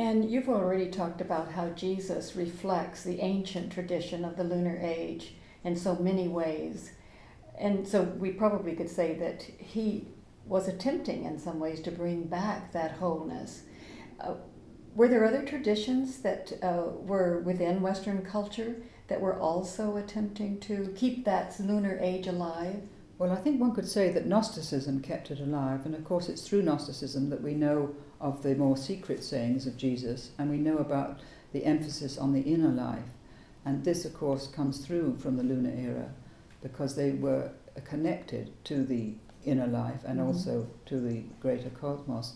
And you've already talked about how Jesus reflects the ancient tradition of the lunar age in so many ways. And so we probably could say that he was attempting in some ways to bring back that wholeness. Were there other traditions that were within Western culture that were also attempting to keep that lunar age alive? Well, I think one could say that Gnosticism kept it alive, and of course it's through Gnosticism that we know of the more secret sayings of Jesus, and we know about the emphasis on the inner life. And this, of course, comes through from the lunar era, because they were connected to the inner life and also to the greater cosmos.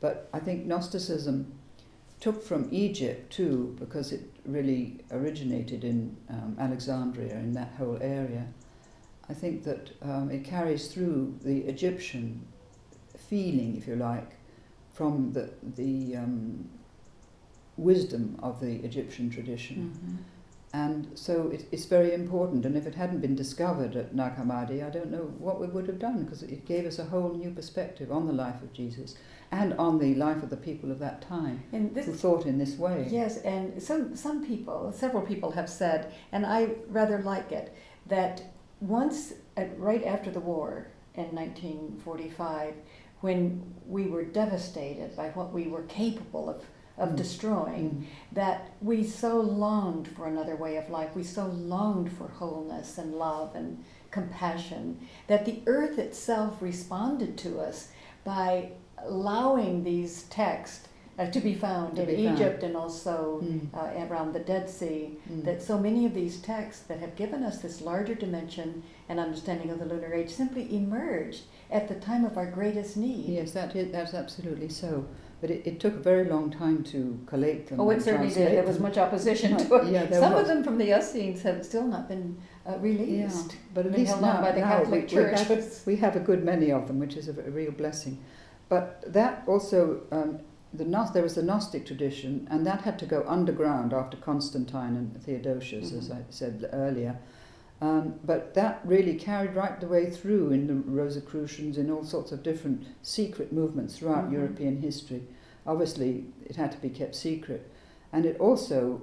But I think Gnosticism took from Egypt too, because it really originated in Alexandria, in that whole area. I think that it carries through the Egyptian feeling, if you like, from the wisdom of the Egyptian tradition. Mm-hmm. And so it's very important, and if it hadn't been discovered at Nag Hammadi, I don't know what we would have done, because it gave us a whole new perspective on the life of Jesus and on the life of the people of that time who thought in this way. Yes, and some people, several people have said, and I rather like it, that once, right after the war in 1945, when we were devastated by what we were capable of destroying, that we so longed for another way of life, we so longed for wholeness and love and compassion, that the earth itself responded to us by allowing these texts to be found in Egypt and also around the Dead Sea, that so many of these texts that have given us this larger dimension and understanding of the lunar age simply emerged at the time of our greatest need. Yes, that's absolutely so. But it took a very long time to collate them. Oh, it certainly did. There was much opposition to it. Yeah, some of them from the Essenes have still not been released. Yeah, but at least now, by the Catholic Church. We have a good many of them, which is a real blessing. But that also, there was the Gnostic tradition, and that had to go underground after Constantine and Theodosius, as I said earlier. But that really carried right the way through in the Rosicrucians, in all sorts of different secret movements throughout European history. Obviously, it had to be kept secret. And it also,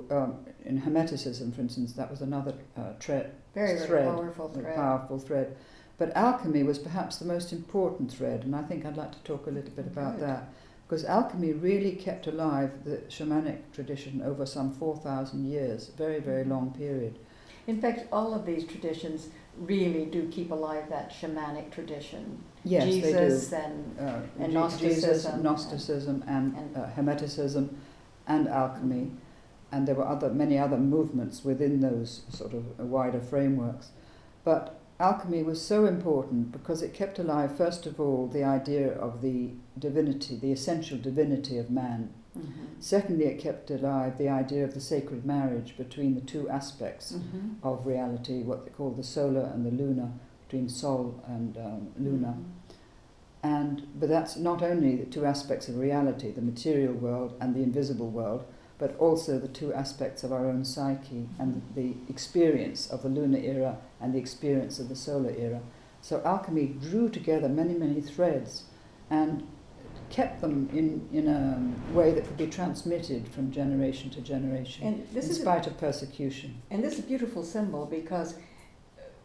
in Hermeticism, for instance, that was another thread. Very Powerful thread. But alchemy was perhaps the most important thread, and I think I'd like to talk a little bit about that. Because alchemy really kept alive the shamanic tradition over some 4,000 years, very, very long period. In fact, all of these traditions really do keep alive that shamanic tradition. Yes, Jesus they do. And Gnosticism. Jesus, Gnosticism and Hermeticism and alchemy. And there were many other movements within those sort of wider frameworks. But alchemy was so important because it kept alive, first of all, the idea of the divinity, the essential divinity of man. Secondly, it kept alive the idea of the sacred marriage between the two aspects of reality, what they call the solar and the lunar, between Sol and Luna. But that's not only the two aspects of reality, the material world and the invisible world, but also the two aspects of our own psyche and the experience of the lunar era and the experience of the solar era. So alchemy drew together many, many threads and kept them in a way that could be transmitted from generation to generation, in spite of persecution. And this is a beautiful symbol because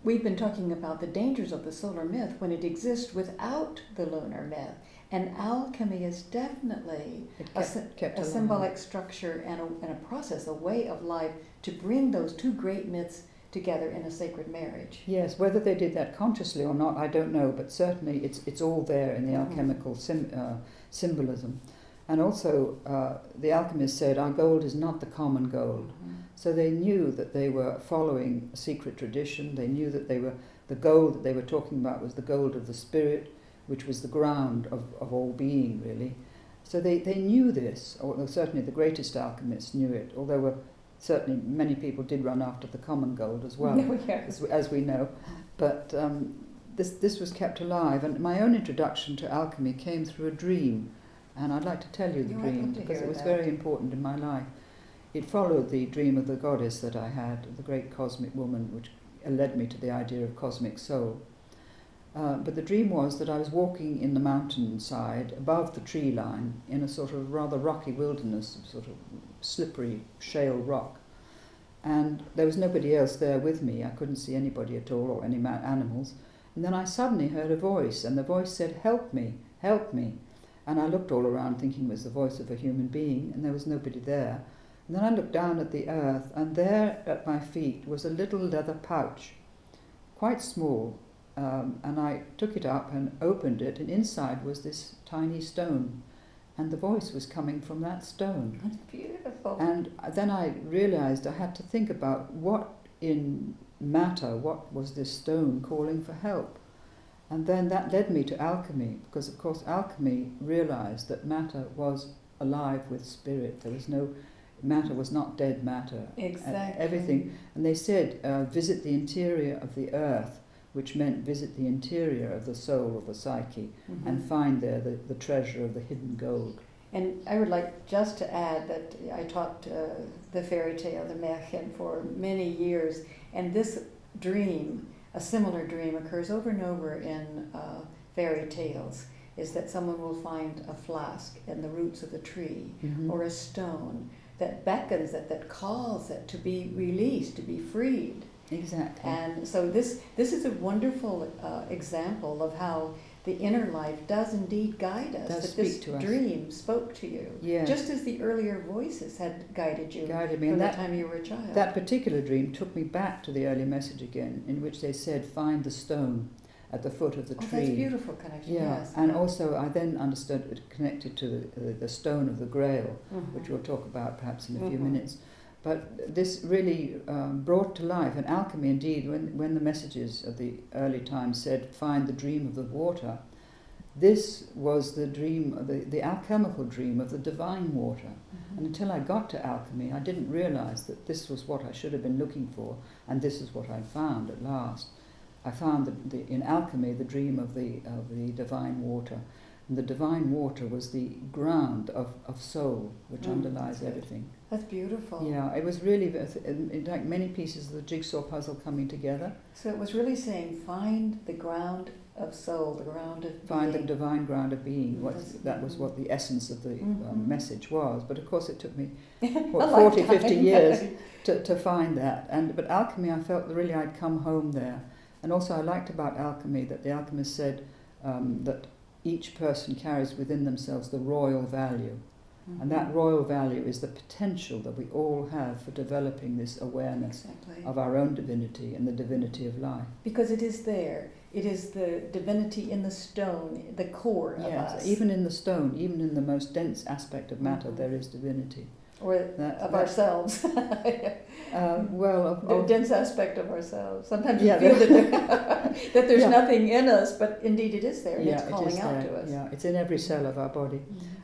we've been talking about the dangers of the solar myth when it exists without the lunar myth. And alchemy is definitely a symbolic structure and a process, a way of life to bring those two great myths together in a sacred marriage. Yes, whether they did that consciously or not, I don't know, but certainly it's all there in the alchemical symbolism. And also, the alchemists said, our gold is not the common gold. So they knew that they were following a secret tradition. They knew that the gold that they were talking about was the gold of the spirit, which was the ground of all being, really. So they knew this, or certainly the greatest alchemists knew it, although certainly many people did run after the common gold as well, as we know. But this was kept alive, and my own introduction to alchemy came through a dream, and I'd like to tell you the dream because it was very important in my life. It followed the dream of the goddess that I had, the great cosmic woman, which led me to the idea of cosmic soul. But the dream was that I was walking in the mountainside above the tree line in a sort of rather rocky wilderness, sort of slippery shale rock. And there was nobody else there with me. I couldn't see anybody at all or any animals. And then I suddenly heard a voice, and the voice said, "Help me, help me." And I looked all around thinking it was the voice of a human being, and there was nobody there. And then I looked down at the earth, and there at my feet was a little leather pouch, quite small. And I took it up and opened it, and inside was this tiny stone. And the voice was coming from that stone. That's beautiful. And then I realized I had to think about what in matter, what was this stone calling for help? And then that led me to alchemy, because of course alchemy realized that matter was alive with spirit. There was no, matter was not dead matter. Exactly. Everything. And they said, visit the interior of the earth, which meant visit the interior of the soul, of the psyche, and find there the treasure of the hidden gold. And I would like just to add that I taught the fairy tale, the Märchen, for many years, and this dream, a similar dream, occurs over and over in fairy tales, is that someone will find a flask in the roots of the tree, or a stone that beckons it, that calls it to be released, to be freed. Exactly. And so this is a wonderful example of how the inner life does indeed guide us. Does that this speak to us. dream spoke to you, Yes. just as the earlier voices had guided you Guided me. from And the that, time you were a child. that particular dream took me back to the early message again, in which they said, find the stone at the foot of the tree. That's a beautiful connection. Yeah, Yes. and also I then understood it connected to the stone of the Grail, which we'll talk about perhaps in a few minutes. But this really brought to life, and alchemy indeed, when the messages of the early times said, find the dream of the water, this was the dream, the alchemical dream of the divine water. And until I got to alchemy, I didn't realize that this was what I should have been looking for, and this is what I found at last. I found in alchemy the dream of the divine water. And the divine water was the ground of soul, which underlies everything. That's beautiful. Yeah, it was really like many pieces of the jigsaw puzzle coming together. So it was really saying, find the ground of soul, the ground of Find being. the divine ground of being. That was what the essence of the message was. But of course it took me 40, 50 years to find that. But alchemy, I felt that really I'd come home there. And also I liked about alchemy that the alchemist said that each person carries within themselves the royal value. And that royal value is the potential that we all have for developing this awareness of our own divinity and the divinity of life. Because it is there. It is the divinity in the stone, the core of us. Even in the stone, even in the most dense aspect of matter, there is divinity. Or of ourselves. The dense aspect of ourselves. Sometimes we feel that there's nothing in us, but indeed it is there, and it's calling out to us. Yeah, it's in every cell of our body.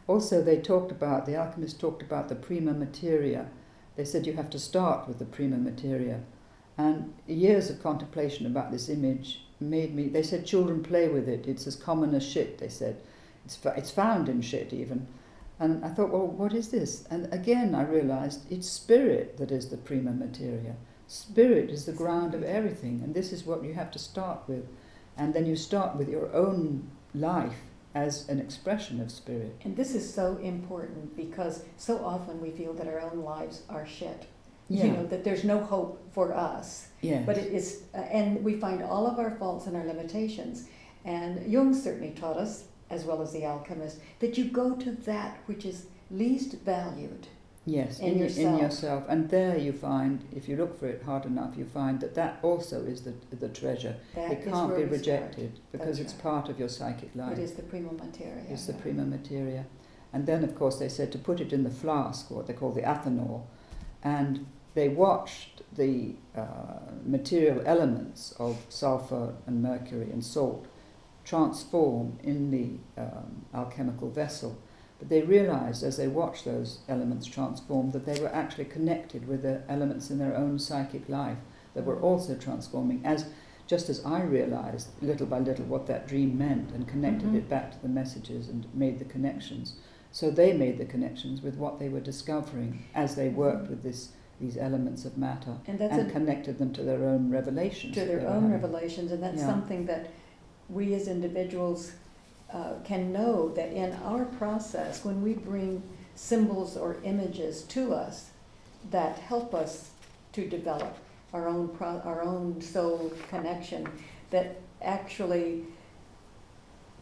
Also, the alchemists talked about the prima materia. They said you have to start with the prima materia. And years of contemplation about this image they said children play with it. It's as common as shit, they said. It's found in shit even. And I thought, well, what is this? And again, I realized it's spirit that is the prima materia. Spirit is the ground of everything, and this is what you have to start with. And then you start with your own life as an expression of spirit. And this is so important because so often we feel that our own lives are shit. Yeah. You know, that there's no hope for us. Yes. But it is, and we find all of our faults and our limitations. And Jung certainly taught us, as well as the alchemist, that you go to that which is least valued. Yes, in yourself. And there you find, if you look for it hard enough, you find that also is the treasure. It can't be rejected because it's part of your psychic life. It is the prima materia. It's the prima materia. And then, of course, they said to put it in the flask, what they call the athanor, and they watched the material elements of sulfur and mercury and salt transform in the alchemical vessel. But they realized as they watched those elements transform that they were actually connected with the elements in their own psychic life that were also transforming, just as I realized little by little what that dream meant and connected it back to the messages and made the connections. So they made the connections with what they were discovering as they worked with these elements of matter and connected them to their own revelations. To their own revelations, and that's something that we as individuals can know that in our process, when we bring symbols or images to us that help us to develop our own soul connection, that actually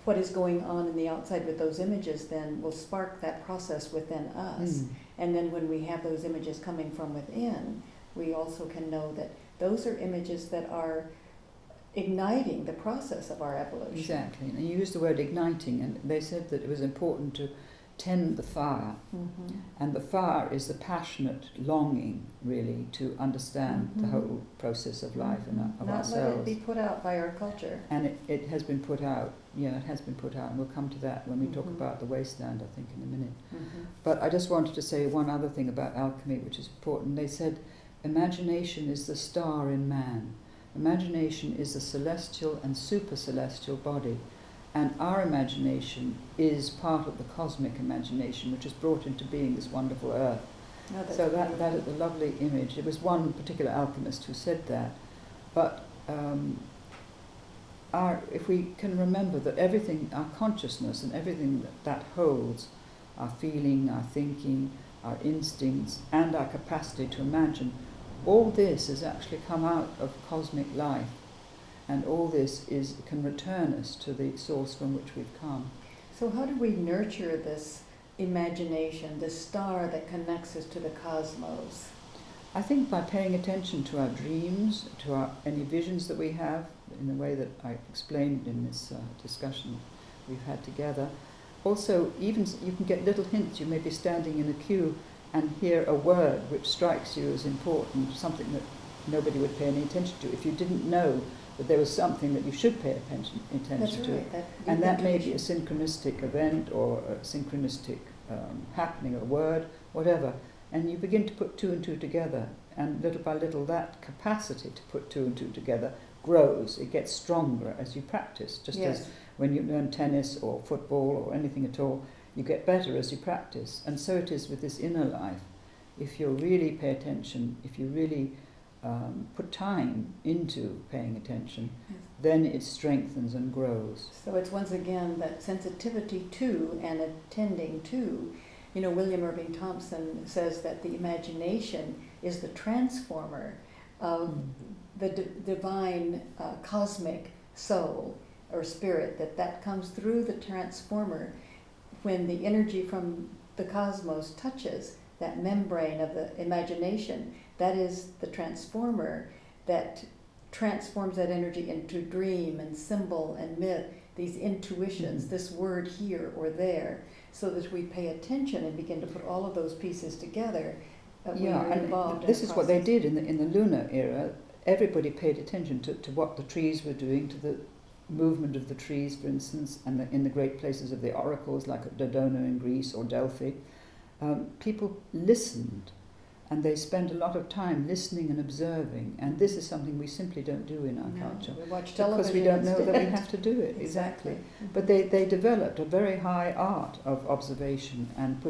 what is going on in the outside with those images then will spark that process within us. And then when we have those images coming from within, we also can know that those are images that are igniting the process of our evolution. Exactly. And you used the word igniting, and they said that it was important to tend the fire. And the fire is the passionate longing, really, to understand the whole process of life and of Not ourselves. let it be put out by our culture. And it has been put out, it has been put out, and we'll come to that when we talk about the wasteland, I think, in a minute. But I just wanted to say one other thing about alchemy, which is important. They said, imagination is the star in man. Imagination is the celestial and super-celestial body. And our imagination is part of the cosmic imagination, which has brought into being this wonderful earth. So that is a lovely image. It was one particular alchemist who said that. But if we can remember that everything, our consciousness and everything that holds, our feeling, our thinking, our instincts, and our capacity to imagine, all this has actually come out of cosmic life. And all this can return us to the source from which we've come. So how do we nurture this imagination, this star that connects us to the cosmos? I think by paying attention to our dreams, to any visions that we have, in the way that I explained in this discussion we've had together. Also, even you can get little hints. You may be standing in a queue and hear a word which strikes you as important, something that nobody would pay any attention to if you didn't know that there was something that you should pay attention to. Right, and that may be a synchronistic event or a synchronistic happening, a word, whatever. And you begin to put two and two together, and little by little that capacity to put two and two together grows. It gets stronger as you practice, just as when you learn tennis or football or anything at all, you get better as you practice. And so it is with this inner life. If you really pay attention, if you really put time into paying attention, then it strengthens and grows. So it's once again that sensitivity to and attending to. William Irving Thompson says that the imagination is the transformer of the divine cosmic soul or spirit, that comes through the transformer when the energy from the cosmos touches that membrane of the imagination. That is the transformer that transforms that energy into dream and symbol and myth, these intuitions, this word here or there, so that we pay attention and begin to put all of those pieces together. We are involved in this is what they process. did in the lunar era. Everybody paid attention to what the trees were doing, to the movement of the trees, for instance, and in the great places of the oracles like at Dodona in Greece or Delphi. People listened, and they spend a lot of time listening and observing, and this is something we simply don't do in our culture. We watch television because we don't know instead. that we have to do it. Exactly. But they developed a very high art of observation and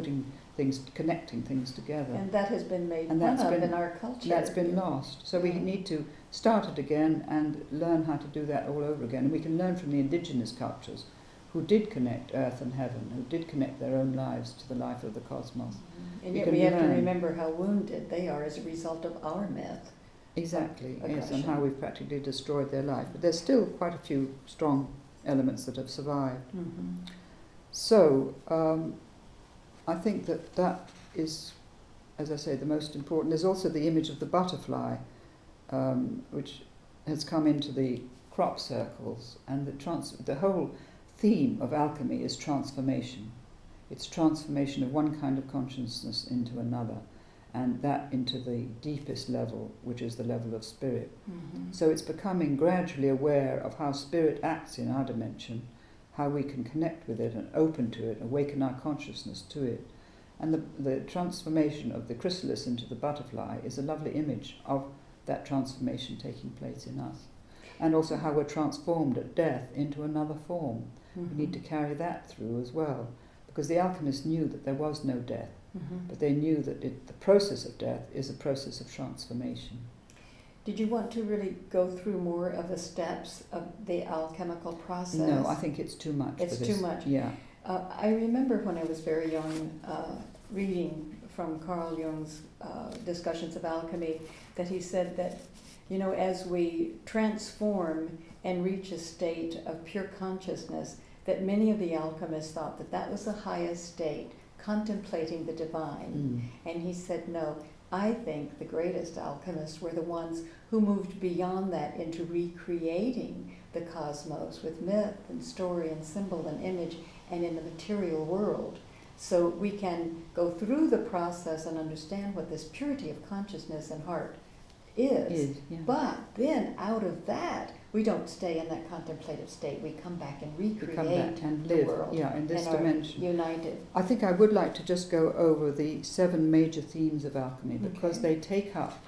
connecting things together. And that has been made And fun that's of been- in our culture. That's been lost. So we need to start it again and learn how to do that all over again. And we can learn from the indigenous cultures who did connect earth and heaven, who did connect their own lives to the life of the cosmos. And You yet can we have to learn. remember how wounded they are as a result of our myth. Exactly, yes, and Aggression. how we've practically destroyed their life. But there's still quite a few strong elements that have survived. So I think that is, as I say, the most important. There's also the image of the butterfly, which has come into the crop circles, and the whole theme of alchemy is transformation. It's transformation of one kind of consciousness into another, and that into the deepest level, which is the level of spirit. So it's becoming gradually aware of how spirit acts in our dimension, how we can connect with it and open to it, awaken our consciousness to it. And the transformation of the chrysalis into the butterfly is a lovely image of that transformation taking place in us. And also how we're transformed at death into another form. We need to carry that through as well. Because the alchemists knew that there was no death, but they knew that the process of death is a process of transformation. Did you want to really go through more of the steps of the alchemical process? No, I think it's too much. It's for this. too much. Yeah. I remember when I was very young reading from Carl Jung's discussions of alchemy that he said that, you know, as we transform and reach a state of pure consciousness, that many of the alchemists thought that that was the highest state, contemplating the divine. And he said, no, I think the greatest alchemists were the ones who moved beyond that into recreating the cosmos with myth and story and symbol and image and in the material world. So we can go through the process and understand what this purity of consciousness and heart is. Yeah. But then out of that, we don't stay in that contemplative state. We come back and recreate and the live, world. yeah, in this and dimension. Are united. I think I would like to just go over the 7 major themes of alchemy, because they take up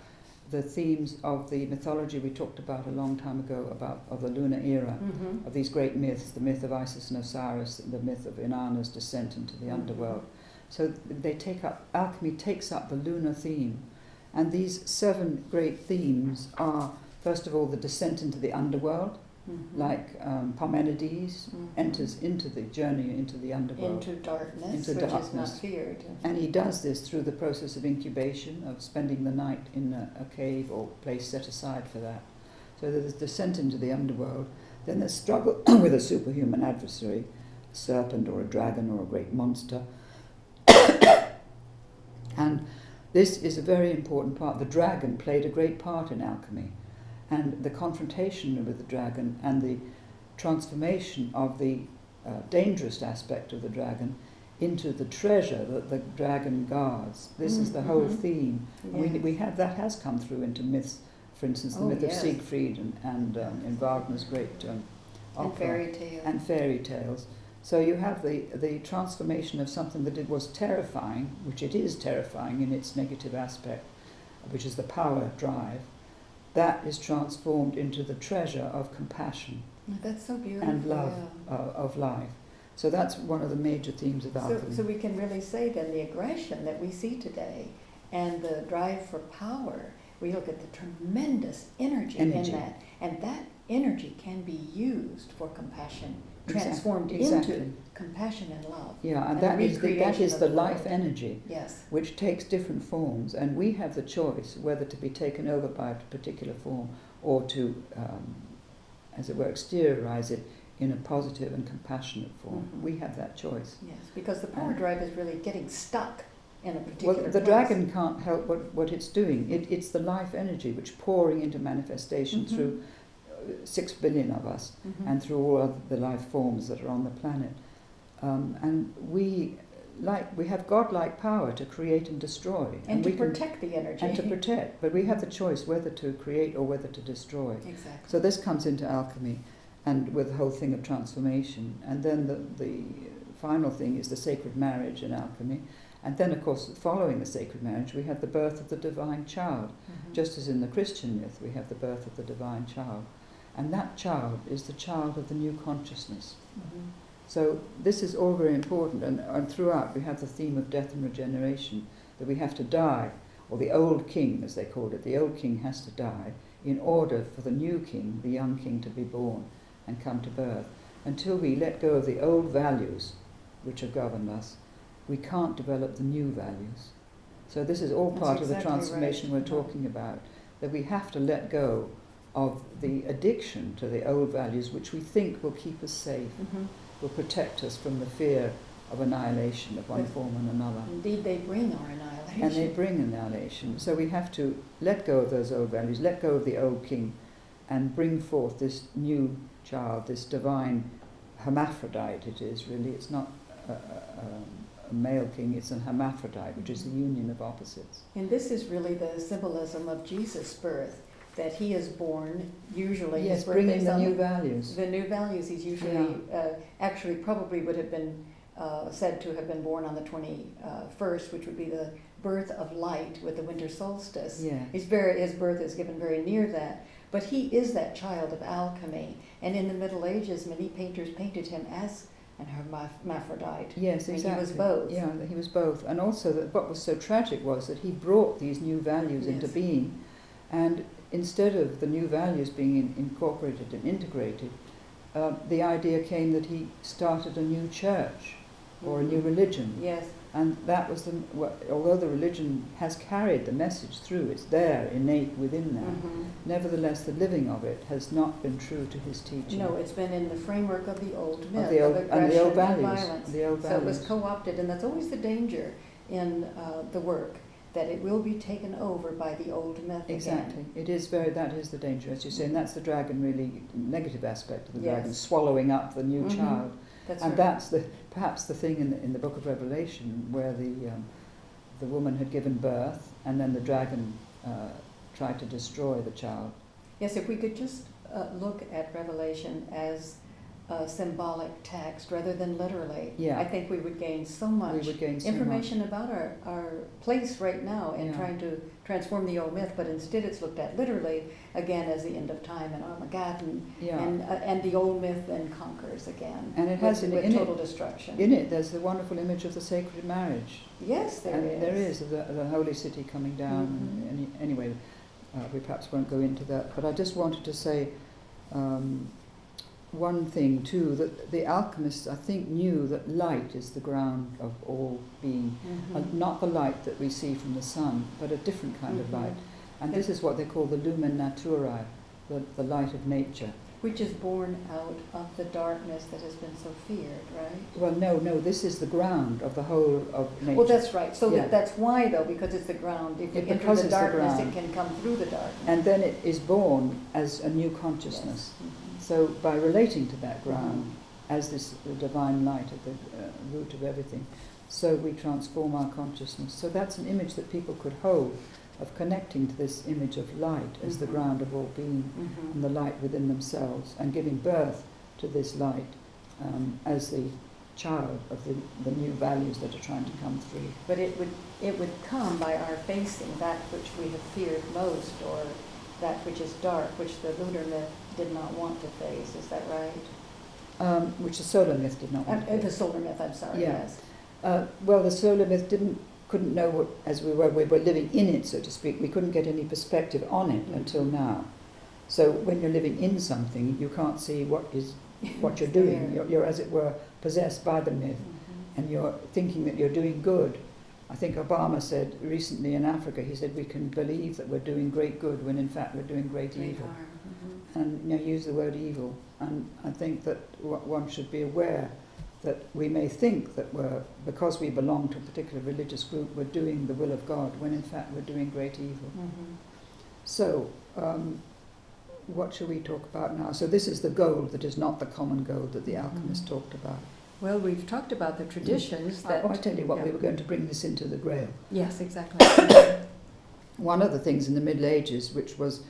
the themes of the mythology we talked about a long time ago, about of the lunar era, of these great myths, the myth of Isis and Osiris, the myth of Inanna's descent into the underworld. So they take up, alchemy takes up the lunar theme. And these 7 great themes are, first of all, the descent into the underworld, like Parmenides enters into the journey into the underworld. Into darkness, Into which darkness. is not feared. And he does this through the process of incubation, of spending the night in a cave or place set aside for that. So there's descent into the underworld. Then there's struggle with a superhuman adversary, a serpent or a dragon or a great monster. And this is a very important part. The dragon played a great part in alchemy. And the confrontation with the dragon and the transformation of the dangerous aspect of the dragon into the treasure that the dragon guards. This is the whole theme. Yes. We have that has come through into myths, for instance, the myth of Siegfried and in Wagner's great opera. And fairy tales. And fairy tales. So you have the transformation of something that it was terrifying, which it is terrifying in its negative aspect, which is the power drive. That is transformed into the treasure of compassion. That's so beautiful. And love of life. So that's one of the major themes of alchemy. So we can really say then the aggression that we see today and the drive for power, we look at the tremendous energy in that. And that energy can be used for compassion, transformed into compassion and love. Yeah, and that is the life energy, yes, which takes different forms, and we have the choice whether to be taken over by a particular form or to, as it were, exteriorize it in a positive and compassionate form. We have that choice. Yes, because the power drive is really getting stuck in a particular Well, the place. dragon can't help what it's doing. It's the life energy which pouring into manifestation through 6 billion of us and through all of the life forms that are on the planet. And we have godlike power to create and destroy. And to protect the energy. And to protect. But we have the choice whether to create or whether to destroy. Exactly. So this comes into alchemy, and with the whole thing of transformation. And then the final thing is the sacred marriage in alchemy. And then, of course, following the sacred marriage, we have the birth of the divine child. Just as in the Christian myth, we have the birth of the divine child. And that child is the child of the new consciousness. So this is all very important. And throughout, we have the theme of death and regeneration, that we have to die, or the old king, as they called it. The old king has to die in order for the new king, the young king, to be born and come to birth. Until we let go of the old values which have governed us, we can't develop the new values. So this is all part of the transformation we're talking about, that we have to let go of the addiction to the old values which we think will keep us safe, will protect us from the fear of annihilation of one form and another. Indeed, they bring our annihilation. And they bring annihilation. So we have to let go of those old values, let go of the old king, and bring forth this new child, this divine hermaphrodite it is really. It's not a male king, it's an hermaphrodite, which is the union of opposites. And this is really the symbolism of Jesus' birth, that he is born, usually yes, his birthday bringing the new values. The new values, he's usually, actually probably would have been said to have been born on the 21st, which would be the birth of light with the winter solstice. Yeah. His birth is given very near that. But he is that child of alchemy. And in the Middle Ages, many painters painted him as an hermaphrodite. Yes, exactly. And he was both. Yeah, he was both. And also, what was so tragic was that he brought these new values into being, and instead of the new values being incorporated and integrated, the idea came that he started a new church or a new religion. Yes. And that was although the religion has carried the message through, it's there, innate within there, nevertheless the living of it has not been true to his teaching. No, it's been in the framework of the old myth, the old, of aggression and the old and values. violence. The old So values. it was co-opted, and that's always the danger in the work, that it will be taken over by the old myth Exactly. again. That is the danger, as you say, and that's the dragon, really negative aspect of the Yes. dragon, swallowing up the new child. That's And right. that's perhaps the thing in the book of Revelation, where the woman had given birth, and then the dragon tried to destroy the child. Yes, if we could just look at Revelation as a symbolic text rather than literally, Yeah. I think we would gain so much We would gain so information about our place right now in Yeah. trying to transform the old myth, but instead it's looked at literally, again, as the end of time and Armageddon, Yeah. and the old myth then conquers again. And it has with in total it, destruction. in it, there's the wonderful image of the sacred marriage. Yes, there and is. there is, of the holy city coming down. And anyway, we perhaps won't go into that. But I just wanted to say one thing too, that the alchemists, I think, knew that light is the ground of all being. And not the light that we see from the sun, but a different kind of light. And this is what they call the lumen naturae, the light of nature. Which is born out of the darkness that has been so feared, right? Well, no, this is the ground of the whole of nature. Well, that's right. So Yeah. that's why, though, because it's the ground. If we enter Because the it's the darkness, ground. it can come through the darkness. And then it is born as a new consciousness. Yes. So by relating to that ground as this divine light at the root of everything, so we transform our consciousness. So that's an image that people could hold, of connecting to this image of light as the ground of all being, and the light within themselves, and giving birth to this light as the child of the new values that are trying to come through. But it would come by our facing that which we have feared most, or that which is dark, which the lunar myth did not want to face. Is that right? Which the solar myth did not want to The face. solar myth, I'm sorry, Yeah. yes. Well, the solar myth couldn't know what, as we were living in it, so to speak. We couldn't get any perspective on it until now. So when you're living in something, you can't see what you're doing. You're, as it were, possessed by the myth, and you're thinking that you're doing good. I think Obama said recently in Africa, he said we can believe that we're doing great good when in fact we're doing great evil. And use the word evil. And I think that one should be aware that we may think that because we belong to a particular religious group, we're doing the will of God, when in fact we're doing great evil. So, what shall we talk about now? So this is the gold that is not the common gold that the alchemists talked about. Well, we've talked about the traditions that... I tell you what, we were going to bring this into the Grail. Yes, exactly. One of the things in the Middle Ages, which was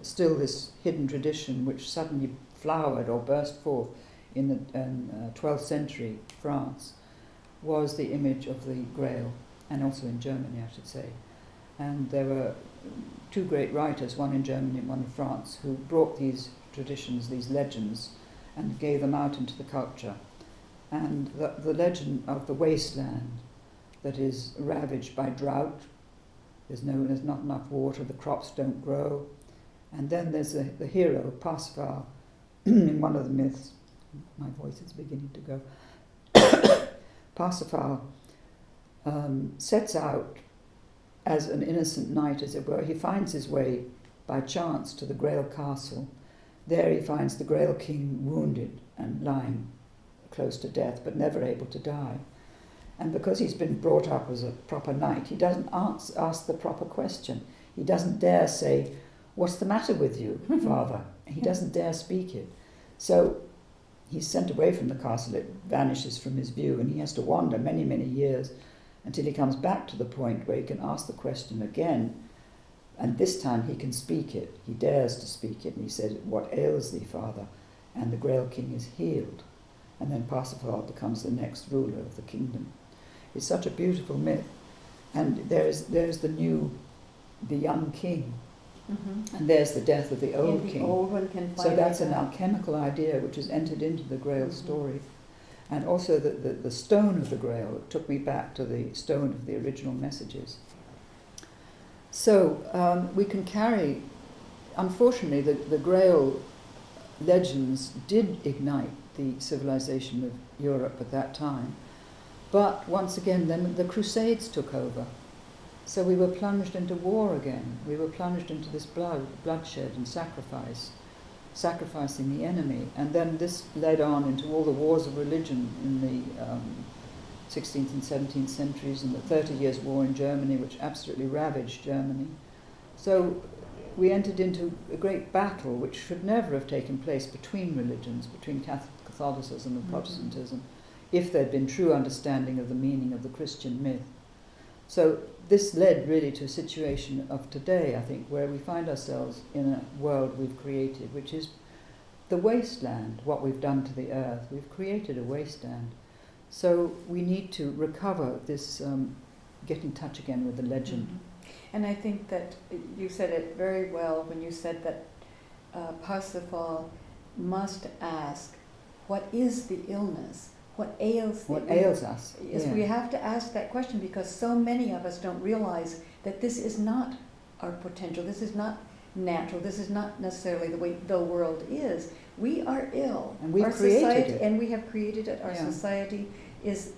still this hidden tradition, which suddenly flowered or burst forth in the 12th century France, was the image of the Grail, and also in Germany, I should say. And there were two great writers, one in Germany and one in France, who brought these traditions, these legends, and gave them out into the culture. And the legend of the wasteland that is ravaged by drought, there's not enough water, the crops don't grow. And then there's the hero, Parsifal, in one of the myths. My voice is beginning to go. Parsifal sets out as an innocent knight, as it were. He finds his way by chance to the Grail castle. There he finds the Grail king wounded and lying close to death, but never able to die. And because he's been brought up as a proper knight, he doesn't ask the proper question. He doesn't dare say, "What's the matter with you, father?" He doesn't dare speak it. So he's sent away from the castle, it vanishes from his view, and he has to wander many, many years until he comes back to the point where he can ask the question again, and this time he can speak it. He dares to speak it, and he says, "What ails thee, father?" And the Grail king is healed. And then Parsifal becomes the next ruler of the kingdom. It's such a beautiful myth. And there's the young king, and there's the death of the old king. The old one can So that's an die. alchemical idea which is entered into the Grail story. And also the stone of the Grail took me back to the stone of the original messages. So we can carry unfortunately, the Grail legends did ignite the civilization of Europe at that time. But once again, then the Crusades took over. So we were plunged into war again. We were plunged into this bloodshed and sacrificing the enemy. And then this led on into all the wars of religion in the 16th and 17th centuries, and the 30 Years' War in Germany, which absolutely ravaged Germany. So we entered into a great battle which should never have taken place between religions, between Catholicism and Protestantism, if there'd been true understanding of the meaning of the Christian myth. So this led really to a situation of today, I think, where we find ourselves in a world we've created, which is the wasteland, what we've done to the earth. We've created a wasteland. So we need to recover this, get in touch again with the legend. And I think that you said it very well when you said that Parsifal must ask, what is the illness? What ails us? Yes, we have to ask that question, because so many of us don't realize that this is not our potential. This is not natural. This is not necessarily the way the world is. We are ill. And we've created it. And we have created it. Our society is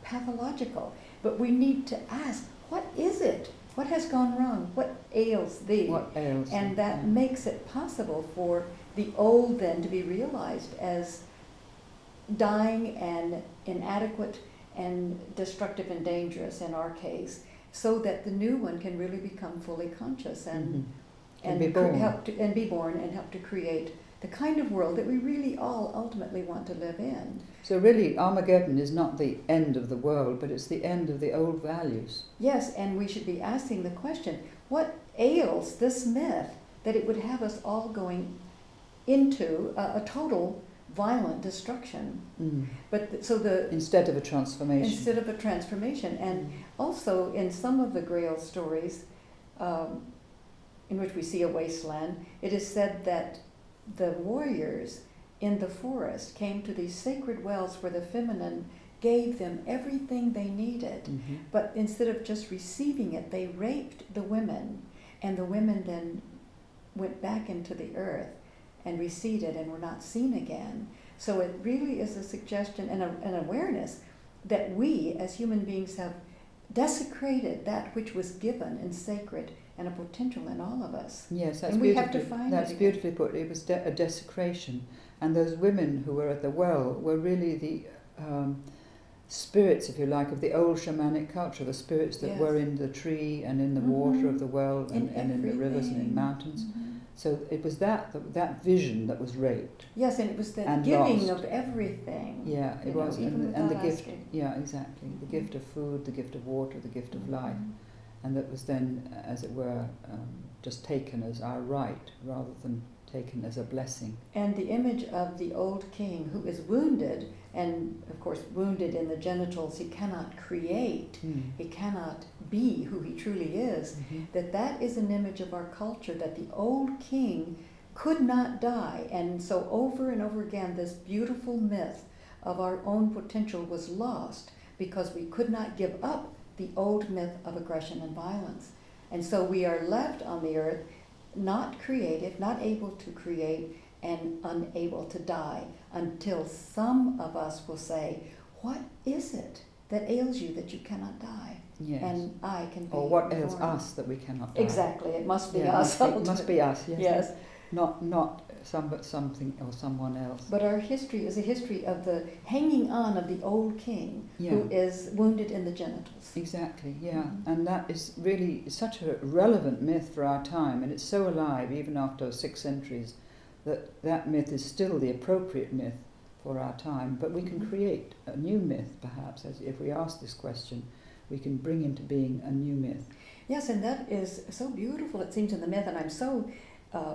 pathological. But we need to ask, what is it? What has gone wrong? What ails thee? What ails and that makes it possible for the old then to be realized as dying and inadequate and destructive and dangerous in our case, so that the new one can really become fully conscious and be born. help to create the kind of world that we really all ultimately want to live in. So really, Armageddon is not the end of the world, but it's the end of the old values. Yes, and we should be asking the question, what ails this myth that it would have us all going into a total violent destruction? But instead of a transformation. And also in some of the Grail stories, in which we see a wasteland, it is said that the warriors in the forest came to these sacred wells where the feminine gave them everything they needed. But instead of just receiving it, they raped the women, and the women then went back into the earth and receded and were not seen again. So it really is a suggestion and an awareness that we as human beings have desecrated that which was given and sacred and a potential in all of us. Yes, and we have to find that's it beautifully put. It was a desecration, and those women who were at the well were really the spirits, if you like, of the old shamanic culture, the spirits that were in the tree and in the water of the well and in the rivers and in mountains. So it was that vision that was raped. Yes, and it was the giving of everything. Yeah, it was, and the gift. Asking. Yeah, exactly. The gift of food, the gift of water, the gift of life, and that was then, as it were, just taken as our right rather than taken as a blessing. And the image of the old king who is wounded, and of course wounded in the genitals, he cannot create, he cannot be who he truly is, that is an image of our culture, that the old king could not die. And so over and over again, this beautiful myth of our own potential was lost because we could not give up the old myth of aggression and violence. And so we are left on the earth not creative, not able to create, and unable to die, until some of us will say, what is it that ails you that you cannot die? Yes. And I can be Or what ails born. us that we cannot die? Exactly, it must be us. It must be us, yes. Yes. Not something or someone else. But our history is a history of the hanging on of the old king who is wounded in the genitals. Exactly, yeah. And that is really such a relevant myth for our time, and it's so alive even after 6 centuries that myth is still the appropriate myth for our time. But we can create a new myth, perhaps, if we ask this question. We can bring into being a new myth. Yes, and that is so beautiful, it seems, in the myth, and I'm so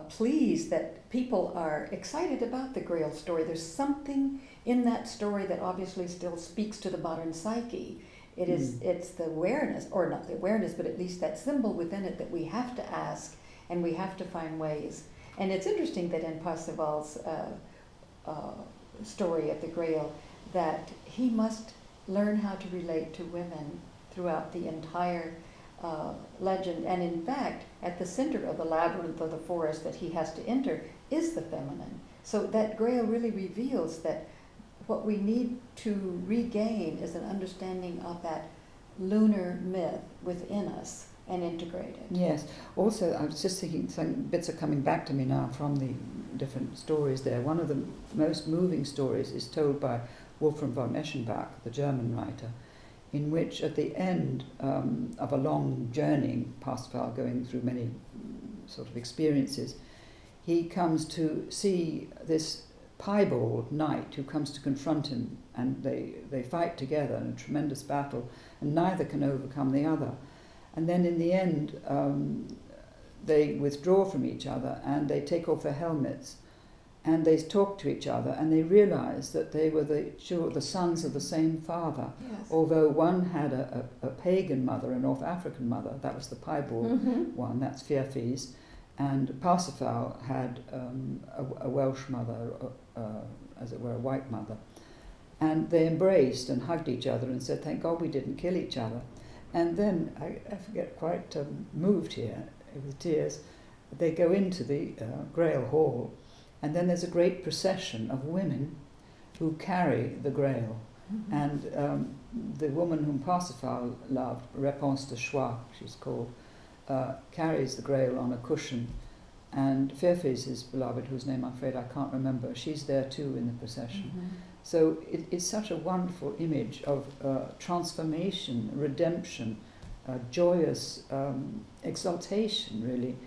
pleased that people are excited about the Grail story. There's something in that story that obviously still speaks to the modern psyche. It's the awareness, or not the awareness, but at least that symbol within it that we have to ask and we have to find ways. And it's interesting that in Parsifal's story of the Grail, that he must learn how to relate to women throughout the entire legend, and in fact, at the center of the labyrinth of the forest that he has to enter is the feminine. So that Grail really reveals that what we need to regain is an understanding of that lunar myth within us and integrate it. Yes. Also, I was just thinking, some bits are coming back to me now from the different stories there. One of the most moving stories is told by Wolfram von Eschenbach, the German writer, in which at the end of a long journey, Parsifal going through many sort of experiences, he comes to see this piebald knight who comes to confront him, and they fight together in a tremendous battle, and neither can overcome the other. And then in the end, they withdraw from each other and they take off their helmets and they talk to each other, and they realize that they were the sons of the same father. Yes. Although one had a pagan mother, a North African mother, that was the piebald one, that's Fearfees, and Parsifal had a Welsh mother, as it were, a white mother. And they embraced and hugged each other and said, thank God we didn't kill each other. And then, I forget, quite moved here with tears, they go into the Grail Hall, and then there's a great procession of women who carry the Grail. Mm-hmm. And the woman whom Parsifal loved, Réponse de Choix, she's called, carries the Grail on a cushion. And Fearfees, his beloved, whose name I'm afraid I can't remember, she's there too in the procession. Mm-hmm. So it's such a wonderful image of transformation, redemption, joyous exaltation, really,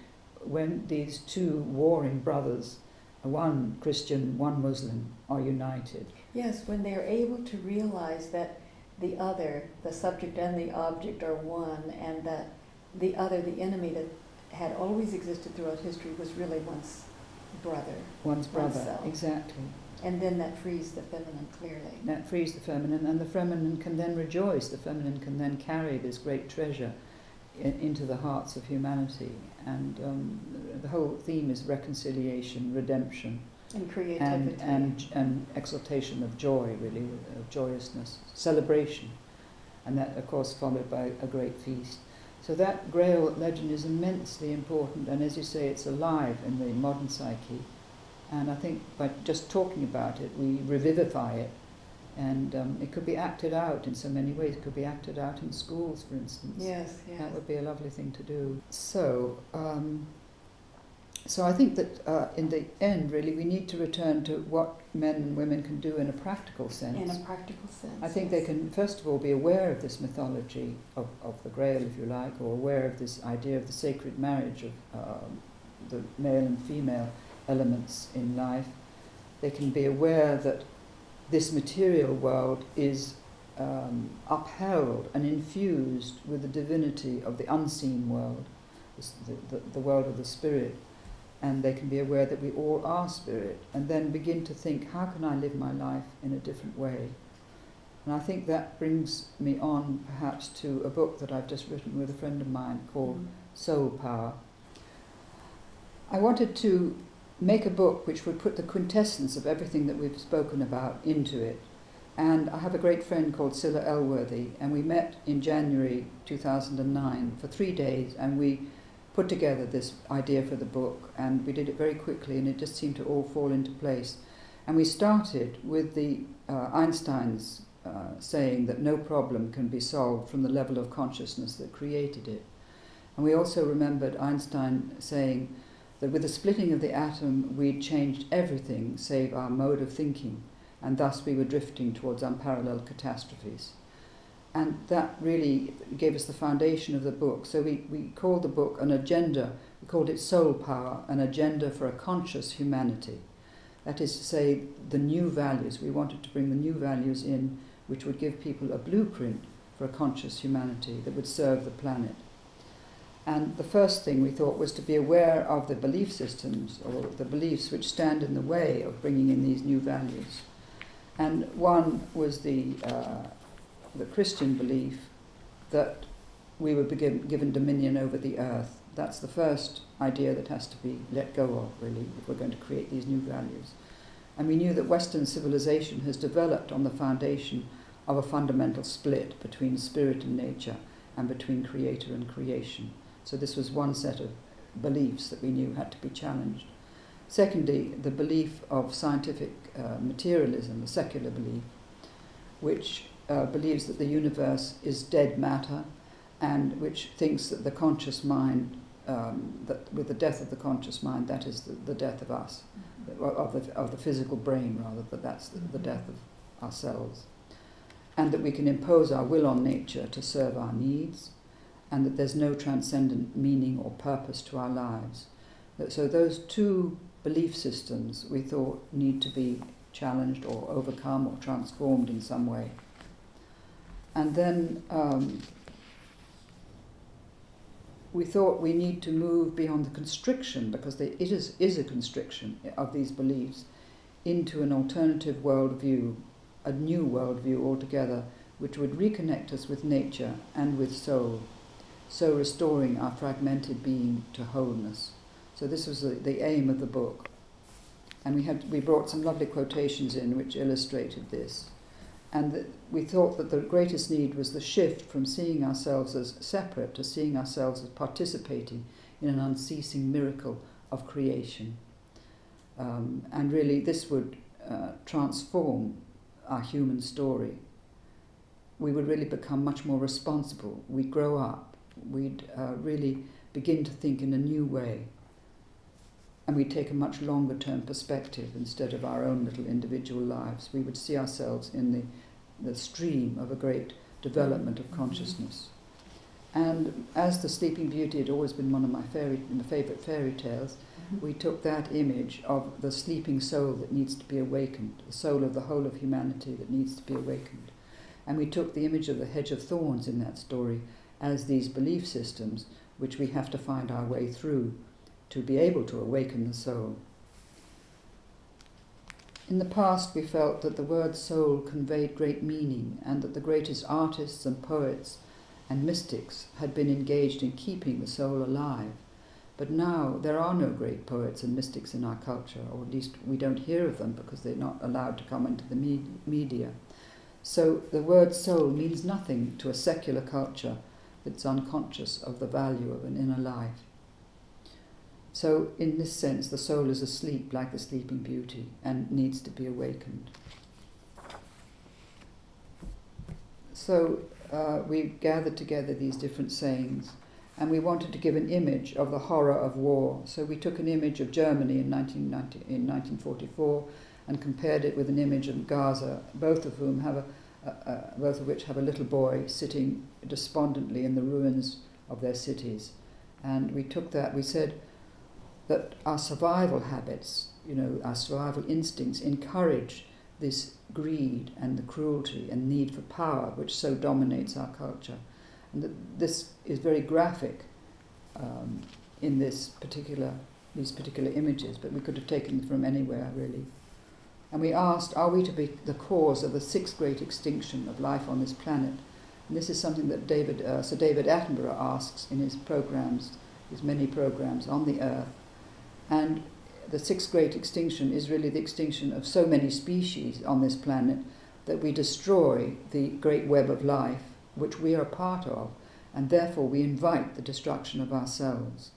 when these two warring brothers, one Christian, one Muslim, are united. Yes, when they're able to realize that the other, the subject and the object, are one, and that the other, the enemy that had always existed throughout history, was really one's brother. One's brother, oneself. Exactly. And then that frees the feminine, clearly. That frees the feminine, and the feminine can then rejoice. The feminine can then carry this great treasure into the hearts of humanity. And the whole theme is reconciliation, redemption, and creativity, and exaltation of joy, really, of joyousness, celebration, and that, of course, followed by a great feast. So that Grail legend is immensely important, and as you say, it's alive in the modern psyche. And I think by just talking about it, we revivify it, and it could be acted out in so many ways. It could be acted out in schools, for instance. Yes, yes. That would be a lovely thing to do. So, so I think that in the end, really, we need to return to what men and women can do in a practical sense. In a practical sense. I think they can, first of all, be aware of this mythology of the Grail, if you like, or aware of this idea of the sacred marriage of the male and female elements in life. They can be aware that this material world is upheld and infused with the divinity of the unseen world, the world of the spirit, and they can be aware that we all are spirit, and then begin to think, how can I live my life in a different way? And I think that brings me on perhaps to a book that I've just written with a friend of mine called Soul Power. I wanted to make a book which would put the quintessence of everything that we've spoken about into it. And I have a great friend called Cilla Elworthy, and we met in January 2009 for 3 days, and we put together this idea for the book, and we did it very quickly, and it just seemed to all fall into place. And we started with the Einstein's saying that no problem can be solved from the level of consciousness that created it. And we also remembered Einstein saying that with the splitting of the atom, we'd changed everything save our mode of thinking, and thus we were drifting towards unparalleled catastrophes. And that really gave us the foundation of the book. So we called the book an agenda. We called it Soul Power, an agenda for a conscious humanity. That is to say, the new values. We wanted to bring the new values in, which would give people a blueprint for a conscious humanity that would serve the planet. And the first thing we thought was to be aware of the belief systems, or the beliefs which stand in the way of bringing in these new values. And one was the Christian belief that we would be given dominion over the earth. That's the first idea that has to be let go of, really, if we're going to create these new values. And we knew that Western civilization has developed on the foundation of a fundamental split between spirit and nature, and between creator and creation. So this was one set of beliefs that we knew had to be challenged. Secondly, the belief of scientific materialism, the secular belief, which believes that the universe is dead matter, and which thinks that the conscious mind, that with the death of the conscious mind, that is the death of us, of the physical brain rather, that's the death of ourselves, and that we can impose our will on nature to serve our needs, and that there's no transcendent meaning or purpose to our lives. So those two belief systems we thought need to be challenged or overcome or transformed in some way. And then we thought we need to move beyond the constriction, because it is a constriction of these beliefs, into an alternative worldview, a new worldview altogether, which would reconnect us with nature and with soul, so restoring our fragmented being to wholeness. So this was the aim of the book. And we brought some lovely quotations in which illustrated this. And we thought that the greatest need was the shift from seeing ourselves as separate to seeing ourselves as participating in an unceasing miracle of creation. And really this would transform our human story. We would really become much more responsible. We'd grow up. We'd really begin to think in a new way. And we'd take a much longer term perspective instead of our own little individual lives. We would see ourselves in the stream of a great development of consciousness. And as the Sleeping Beauty had always been one of my favourite fairy tales, we took that image of the sleeping soul that needs to be awakened, the soul of the whole of humanity that needs to be awakened. And we took the image of the hedge of thorns in that story as these belief systems which we have to find our way through to be able to awaken the soul. In the past we felt that the word soul conveyed great meaning, and that the greatest artists and poets and mystics had been engaged in keeping the soul alive. But now there are no great poets and mystics in our culture, or at least we don't hear of them because they're not allowed to come into the media. So the word soul means nothing to a secular culture that's unconscious of the value of an inner life. So in this sense, the soul is asleep like the Sleeping Beauty and needs to be awakened. So we gathered together these different sayings, and we wanted to give an image of the horror of war. So we took an image of Germany in 1944 and compared it with an image of Gaza, both of which have a little boy sitting despondently in the ruins of their cities. And we took that, we said that our survival habits, our survival instincts encourage this greed and the cruelty and need for power which so dominates our culture. And that this is very graphic in these particular images, but we could have taken them from anywhere really. And we asked, are we to be the cause of the sixth great extinction of life on this planet? And this is something that Sir David Attenborough asks in his many programs on the Earth. And the sixth great extinction is really the extinction of so many species on this planet that we destroy the great web of life which we are a part of, and therefore we invite the destruction of ourselves.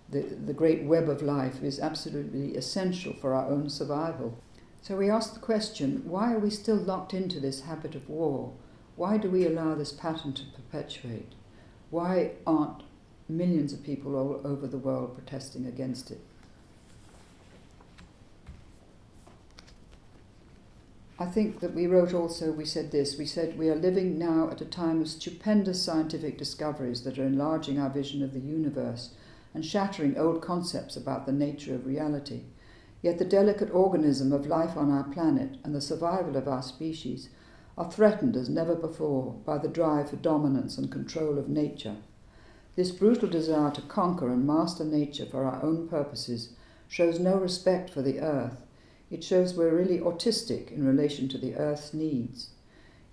The great web of life is absolutely essential for our own survival. So we ask the question, why are we still locked into this habit of war? Why do we allow this pattern to perpetuate? Why aren't millions of people all over the world protesting against it? I think that we said we are living now at a time of stupendous scientific discoveries that are enlarging our vision of the universe and shattering old concepts about the nature of reality. Yet the delicate organism of life on our planet and the survival of our species are threatened as never before by the drive for dominance and control of nature. This brutal desire to conquer and master nature for our own purposes shows no respect for the earth. It shows we're really autistic in relation to the earth's needs.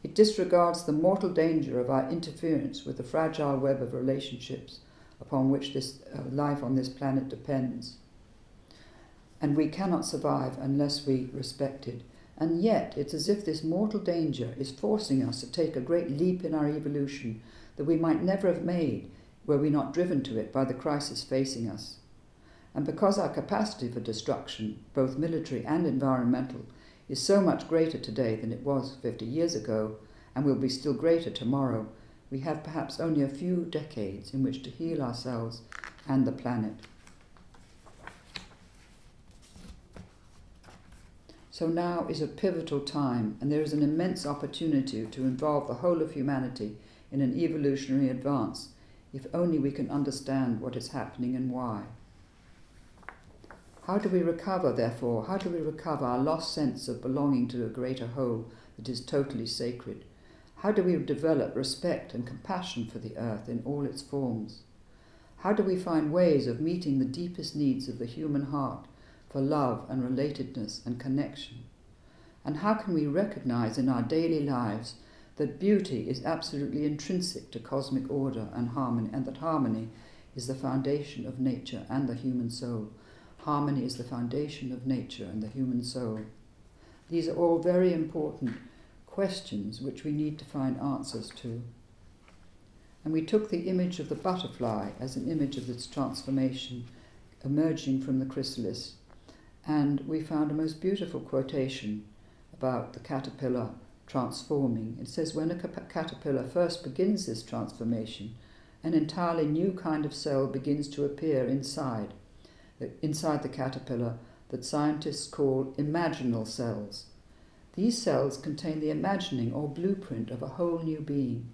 It disregards the mortal danger of our interference with the fragile web of relationships upon which this life on this planet depends. And we cannot survive unless we respect it. And yet it's as if this mortal danger is forcing us to take a great leap in our evolution that we might never have made were we not driven to it by the crisis facing us. And because our capacity for destruction, both military and environmental, is so much greater today than it was 50 years ago, and will be still greater tomorrow, we have perhaps only a few decades in which to heal ourselves and the planet. So now is a pivotal time, and there is an immense opportunity to involve the whole of humanity in an evolutionary advance, if only we can understand what is happening and why. How do we recover, therefore, our lost sense of belonging to a greater whole that is totally sacred? How do we develop respect and compassion for the earth in all its forms? How do we find ways of meeting the deepest needs of the human heart for love and relatedness and connection? And how can we recognize in our daily lives that beauty is absolutely intrinsic to cosmic order and that harmony is the foundation of nature and the human soul? Harmony is the foundation of nature and the human soul. These are all very important questions which we need to find answers to. And we took the image of the butterfly as an image of its transformation, emerging from the chrysalis, and we found a most beautiful quotation about the caterpillar transforming. It says, when a caterpillar first begins this transformation, an entirely new kind of cell begins to appear inside the caterpillar that scientists call imaginal cells. These cells contain the imagining or blueprint of a whole new being.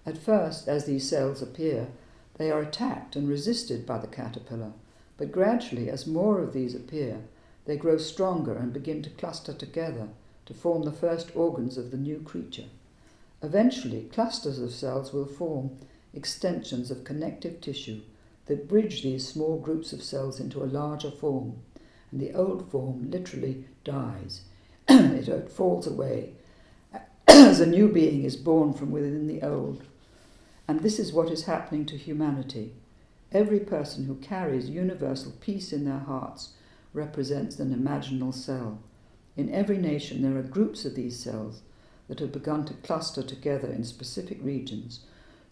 At first, as these cells appear, they are attacked and resisted by the caterpillar, but gradually, as more of these appear, they grow stronger and begin to cluster together to form the first organs of the new creature. Eventually, clusters of cells will form extensions of connective tissue that bridge these small groups of cells into a larger form, and the old form literally dies. It falls away as a new being is born from within the old. And this is what is happening to humanity. Every person who carries universal peace in their hearts represents an imaginal cell. In every nation there are groups of these cells that have begun to cluster together in specific regions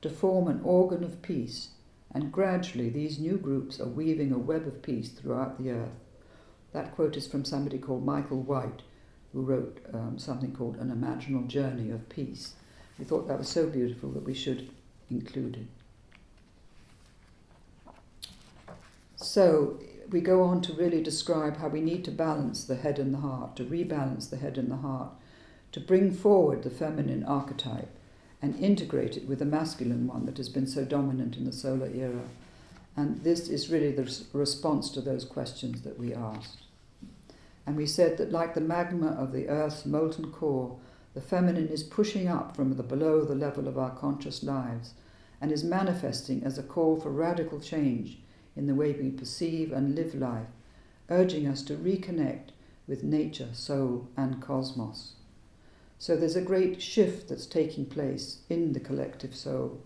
to form an organ of peace, and gradually these new groups are weaving a web of peace throughout the earth. That quote is from somebody called Michael White, who wrote something called An Imaginal Journey of Peace. We thought that was so beautiful that we should include it. So we go on to really describe how we need to balance the head and the heart, to rebalance the head and the heart, to bring forward the feminine archetype and integrate it with the masculine one that has been so dominant in the solar era. And this is really the response to those questions that we asked. And we said that like the magma of the Earth's molten core, the feminine is pushing up from below the level of our conscious lives and is manifesting as a call for radical change in the way we perceive and live life, urging us to reconnect with nature, soul, and cosmos. So there's a great shift that's taking place in the collective soul.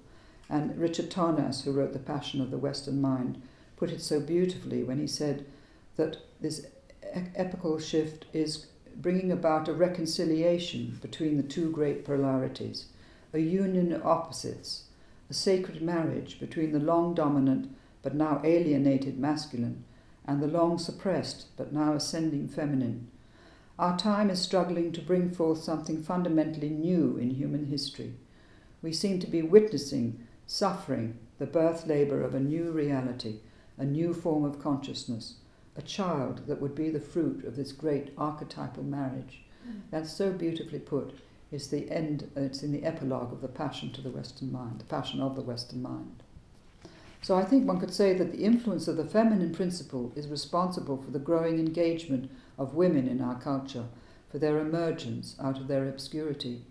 And Richard Tarnas, who wrote The Passion of the Western Mind, put it so beautifully when he said that this epical shift is bringing about a reconciliation between the two great polarities, a union of opposites, a sacred marriage between the long dominant but now alienated masculine and the long suppressed but now ascending feminine. Our time is struggling to bring forth something fundamentally new in human history. We seem to be witnessing, suffering, the birth labour of a new reality, a new form of consciousness, a child that would be the fruit of this great archetypal marriage. That's so beautifully put. It's the end. It's in the epilogue of the Passion to the Western Mind, the Passion of the Western Mind. So I think one could say that the influence of the feminine principle is responsible for the growing engagement of women in our culture, for their emergence out of their obscurity,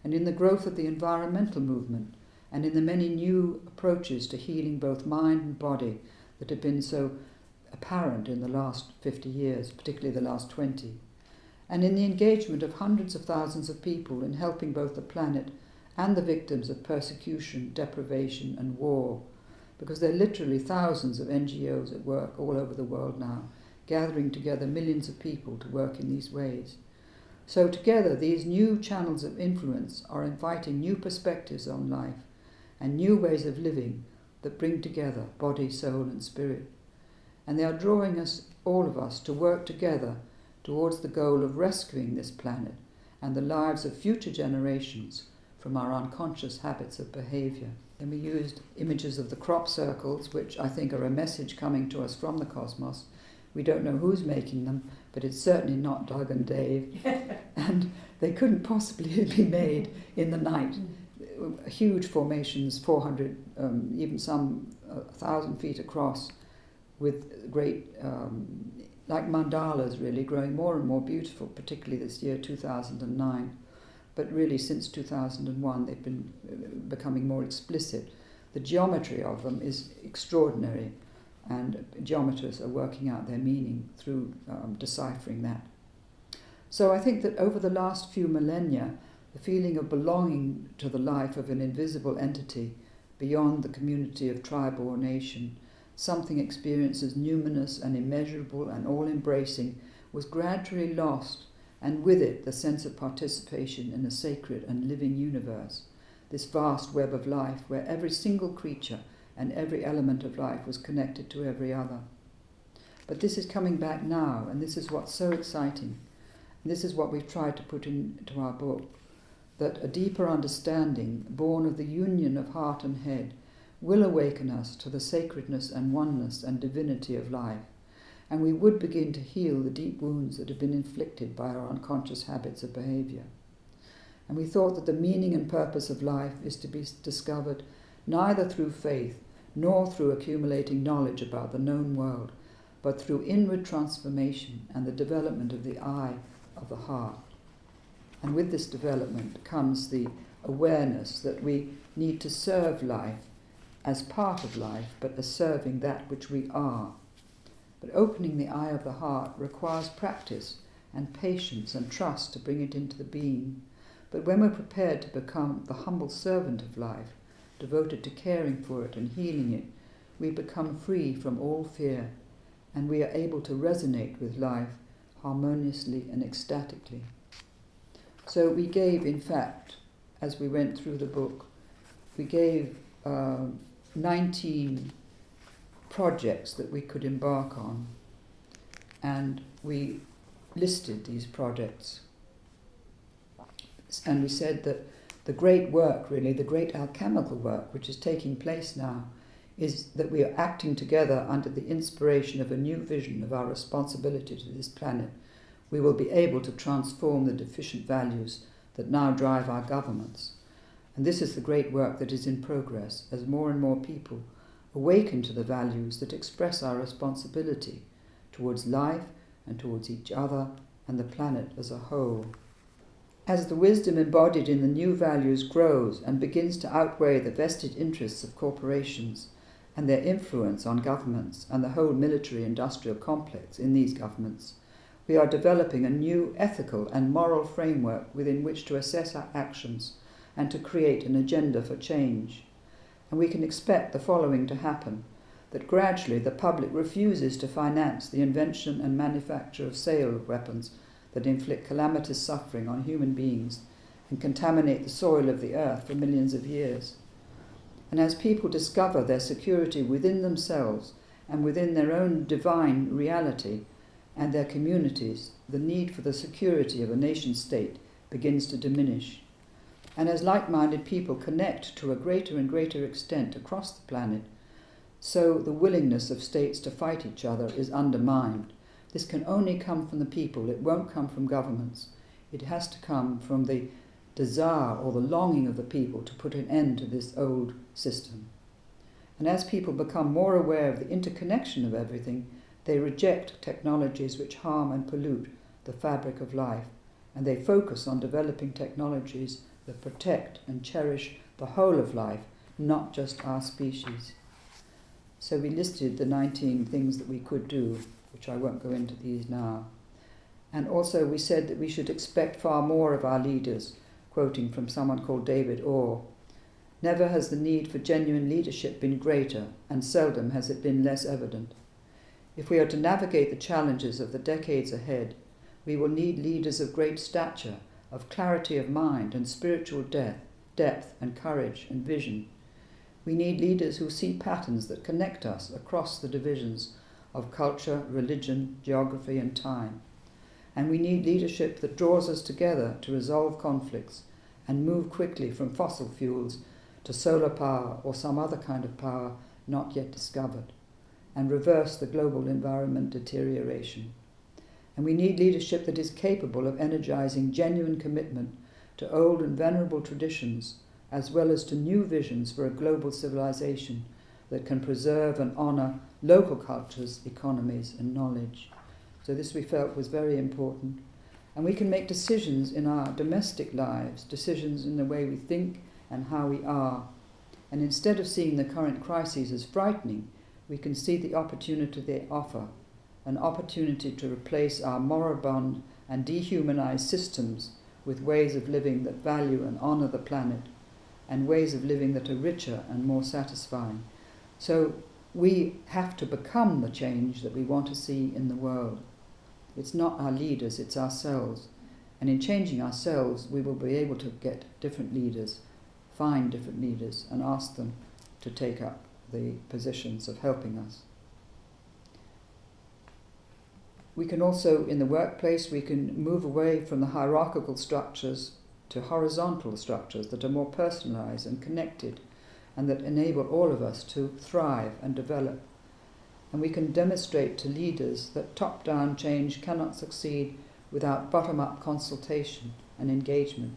and in the growth of the environmental movement, and in the many new approaches to healing both mind and body that have been so apparent in the last 50 years, particularly the last 20, and in the engagement of hundreds of thousands of people in helping both the planet and the victims of persecution, deprivation, and war, because there are literally thousands of NGOs at work all over the world now, gathering together millions of people to work in these ways. So together, these new channels of influence are inviting new perspectives on life and new ways of living that bring together body, soul and spirit. And they are drawing us, all of us, to work together towards the goal of rescuing this planet and the lives of future generations from our unconscious habits of behavior. And we used images of the crop circles, which I think are a message coming to us from the cosmos. We don't know who's making them, but it's certainly not Doug and Dave. And they couldn't possibly be made in the night. Huge formations, 400, even some 1,000 feet across, with great, like mandalas really, growing more and more beautiful, particularly this year, 2009. But really since 2001 they've been becoming more explicit. The geometry of them is extraordinary, and geometers are working out their meaning through deciphering that. So I think that over the last few millennia, the feeling of belonging to the life of an invisible entity beyond the community of tribe or nation, something experienced as numinous and immeasurable and all-embracing, was gradually lost, and with it the sense of participation in a sacred and living universe, this vast web of life where every single creature and every element of life was connected to every other. But this is coming back now, and this is what's so exciting. And this is what we've tried to put into our book, that a deeper understanding, born of the union of heart and head, will awaken us to the sacredness and oneness and divinity of life, and we would begin to heal the deep wounds that have been inflicted by our unconscious habits of behavior. And we thought that the meaning and purpose of life is to be discovered neither through faith nor through accumulating knowledge about the known world, but through inward transformation and the development of the eye of the heart. And with this development comes the awareness that we need to serve life as part of life, but as serving that which we are. But opening the eye of the heart requires practice and patience and trust to bring it into the being. But when we're prepared to become the humble servant of life, devoted to caring for it and healing it, we become free from all fear, and we are able to resonate with life harmoniously and ecstatically. So we gave, in fact, as we went through the book, we gave 19 projects that we could embark on, and we listed these projects. And we said that the great work, really, the great alchemical work which is taking place now, is that we are acting together under the inspiration of a new vision of our responsibility to this planet. We will be able to transform the deficient values that now drive our governments. And this is the great work that is in progress as more and more people awaken to the values that express our responsibility towards life and towards each other and the planet as a whole. As the wisdom embodied in the new values grows and begins to outweigh the vested interests of corporations and their influence on governments and the whole military-industrial complex in these governments, we are developing a new ethical and moral framework within which to assess our actions and to create an agenda for change. And we can expect the following to happen: that gradually the public refuses to finance the invention and manufacture of sale of weapons that inflict calamitous suffering on human beings and contaminate the soil of the earth for millions of years. And as people discover their security within themselves and within their own divine reality and their communities, the need for the security of a nation-state begins to diminish. And as like-minded people connect to a greater and greater extent across the planet, so the willingness of states to fight each other is undermined. This can only come from the people. It won't come from governments. It has to come from the desire or the longing of the people to put an end to this old system. And as people become more aware of the interconnection of everything, they reject technologies which harm and pollute the fabric of life, and they focus on developing technologies that protect and cherish the whole of life, not just our species. So we listed the 19 things that we could do, which I won't go into these now. And also we said that we should expect far more of our leaders, quoting from someone called David Orr. Never has the need for genuine leadership been greater, and seldom has it been less evident. If we are to navigate the challenges of the decades ahead, we will need leaders of great stature, of clarity of mind and spiritual depth and courage and vision. We need leaders who see patterns that connect us across the divisions of culture, religion, geography and time. And we need leadership that draws us together to resolve conflicts and move quickly from fossil fuels to solar power or some other kind of power not yet discovered, and reverse the global environment deterioration. And we need leadership that is capable of energizing genuine commitment to old and venerable traditions, as well as to new visions for a global civilization that can preserve and honor local cultures, economies and knowledge. So this we felt was very important. And we can make decisions in our domestic lives, decisions in the way we think and how we are. And instead of seeing the current crises as frightening, we can see the opportunity they offer, an opportunity to replace our moribund and dehumanized systems with ways of living that value and honor the planet, and ways of living that are richer and more satisfying. So we have to become the change that we want to see in the world. It's not our leaders, it's ourselves. And in changing ourselves, we will be able to get different leaders, find different leaders, and ask them to take up the positions of helping us. We can also, in the workplace, we can move away from the hierarchical structures to horizontal structures that are more personalized and connected, and that enable all of us to thrive and develop. And we can demonstrate to leaders that top-down change cannot succeed without bottom-up consultation and engagement.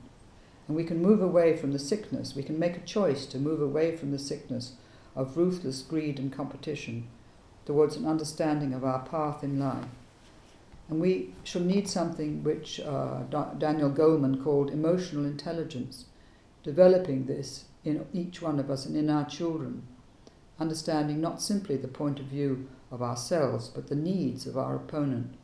And we can move away from the sickness, we can make a choice to move away from the sickness of ruthless greed and competition towards an understanding of our path in life. And we shall need something which Daniel Goleman called emotional intelligence, developing this in each one of us and in our children, understanding not simply the point of view of ourselves, but the needs of our opponent.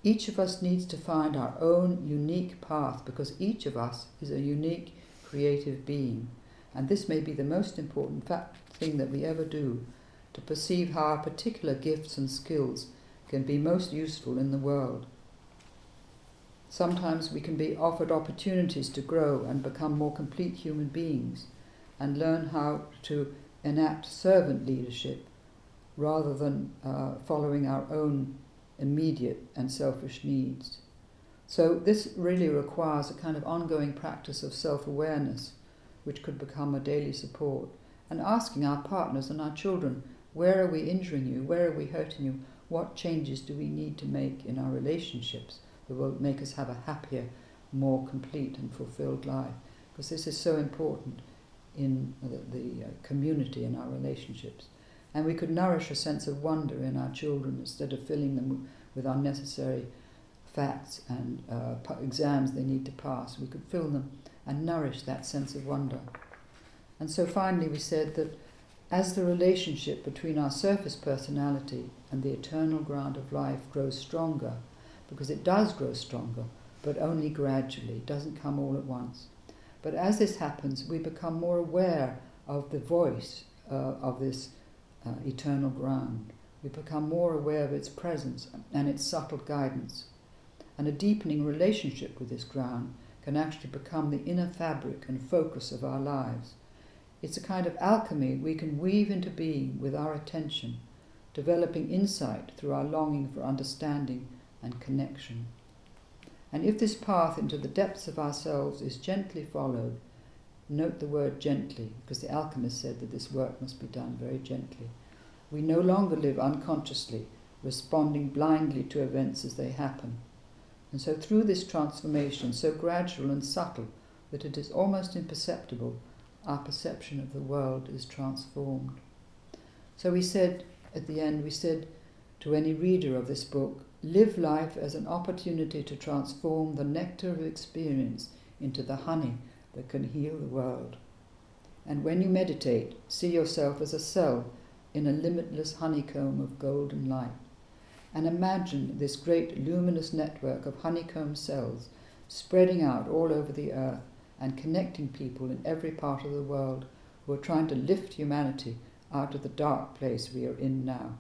Each of us needs to find our own unique path, because each of us is a unique creative being. And this may be the most important thing that we ever do, to perceive how our particular gifts and skills can be most useful in the world. Sometimes we can be offered opportunities to grow and become more complete human beings and learn how to enact servant leadership rather than following our own immediate and selfish needs. So this really requires a kind of ongoing practice of self-awareness, which could become a daily support, and asking our partners and our children, where are we injuring you? Where are we hurting you? What changes do we need to make in our relationships that will make us have a happier, more complete and fulfilled life? Because this is so important in the community and our relationships. And we could nourish a sense of wonder in our children instead of filling them with unnecessary facts and exams they need to pass. We could fill them and nourish that sense of wonder. And so finally we said that as the relationship between our surface personality and the eternal ground of life grows stronger, because it does grow stronger, but only gradually, it doesn't come all at once. But as this happens, we become more aware of the voice of this eternal ground. We become more aware of its presence and its subtle guidance. And a deepening relationship with this ground can actually become the inner fabric and focus of our lives. It's a kind of alchemy we can weave into being with our attention, developing insight through our longing for understanding and connection. And if this path into the depths of ourselves is gently followed, note the word gently, because the alchemist said that this work must be done very gently. We no longer live unconsciously, responding blindly to events as they happen. And so through this transformation, so gradual and subtle that it is almost imperceptible, our perception of the world is transformed. So we said, at the end, we said to any reader of this book, live life as an opportunity to transform the nectar of experience into the honey that can heal the world. And when you meditate, see yourself as a cell in a limitless honeycomb of golden light. And imagine this great luminous network of honeycomb cells spreading out all over the earth and connecting people in every part of the world who are trying to lift humanity out of the dark place we are in now.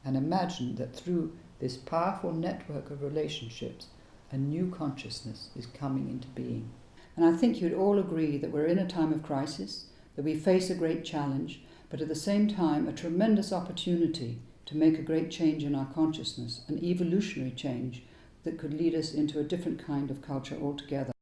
And imagine that through this powerful network of relationships, a new consciousness is coming into being. And I think you'd all agree that we're in a time of crisis, that we face a great challenge, but at the same time a tremendous opportunity to make a great change in our consciousness, an evolutionary change that could lead us into a different kind of culture altogether.